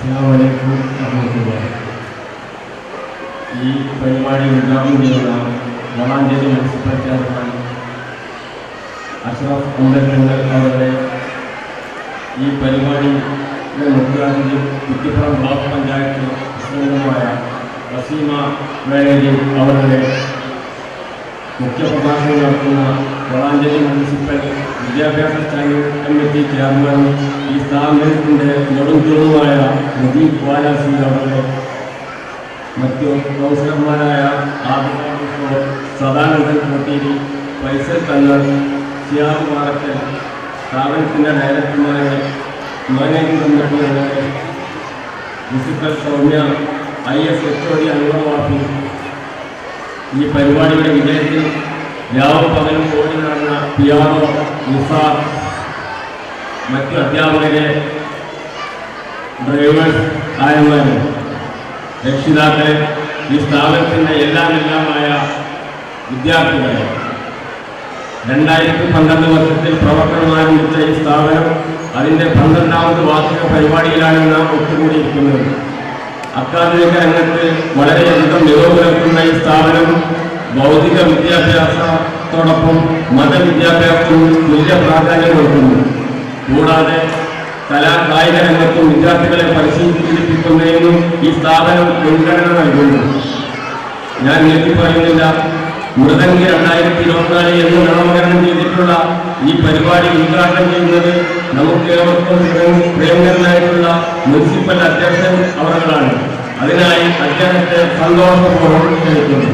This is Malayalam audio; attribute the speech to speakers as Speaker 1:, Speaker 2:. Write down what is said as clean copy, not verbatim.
Speaker 1: അസ്സലാമു അലൈക്കും. ഈ പരിപാടി ഉദ്ഘാടനം ചെയ്യുന്ന വളാഞ്ചേരി മുനിസിപ്പൽ ചെയർമാൻ അഷ്റഫ് അംബേദ്കർ അവരുടെ ഈ പരിപാടിയുടെ മുഖ്യാതിഥി കുറ്റിപ്പുറം ബ്ലോക്ക് പഞ്ചായത്ത് പ്രസിഡന്റുമായ വസീമ വേളേരി അവരുടെ മുഖ്യപ്രഭാഷണം നടത്തുന്ന വളാഞ്ചേരി മുനിസിപ്പൽ വിദ്യാഭ്യാസ സ്റ്റാൻഡിംഗ് കമ്മിറ്റി ചെയർമാൻ ഈ സ്ഥാപനത്തിൻ്റെ നെടുംതൂണുമായ നദീബ് വാലാസി അവരുടെ മറ്റു കൗൺസിലർമാരായ സദാനന്ദൻ കോട്ടേരി, ഫൈസൽ തങ്ങൾ, സിയാബ് പാറക്കൽ, സ്ഥാപനത്തിൻ്റെ ഡയറക്ടർമാരെ, മാനേജിംഗ് കമ്മിറ്റി അംഗങ്ങളെ, പ്രിൻസിപ്പൽ സൗമ്യ, ISHOD അൻവർ വാഫി, ഈ പരിപാടിയുടെ വിജയത്തിൽ രാവും പകലും ഓടി നടന്ന PRO നിസാർ, മറ്റു അധ്യാപകരെ, ഡ്രൈവേഴ്സ് ആയവരെ, രക്ഷിതാക്കളെ, ഈ സ്ഥാപനത്തിൻ്റെ എല്ലാമായ വിദ്യാർത്ഥികളെ, 2012 വർഷത്തിൽ പ്രവർത്തനം ആരംഭിച്ച ഈ സ്ഥാപനം അതിൻ്റെ 12ാമത് വാർഷിക പരിപാടിയിലാണ് നാം ഒത്തുകൂടിയിരിക്കുന്നത്. അക്കാദമിക രംഗത്ത് വളരെയധികം മികവ് പുലർത്തുന്ന ഈ സ്ഥാപനം ഭൗതിക വിദ്യാഭ്യാസത്തോടൊപ്പം മതവിദ്യാഭ്യാസത്തിന് തുല്യ പ്രാധാന്യം കൊടുക്കുന്നു. കൂടാതെ കലാകായിക രംഗത്തും വിദ്യാർത്ഥികളെ പരിശീലിപ്പിക്കുന്നതിനും ഈ സ്ഥാപനം മുൻഗണന നൽകുന്നു. ഞാൻ നീട്ടി പറയുന്നില്ല. മൃദംഗി 2024 എന്ന് നാമകരണം ചെയ്തിട്ടുള്ള ഈ പരിപാടി ഉദ്ഘാടനം ചെയ്യുന്നത് നമുക്കേവർക്കും പ്രിയങ്കരനായിട്ടുള്ള മുനിസിപ്പൽ അധ്യക്ഷൻ അവர்களാണ്. അതിനായി അദ്ദേഹത്തെ സന്തോഷപൂർവ്വം ക്ഷണിക്കുന്നു.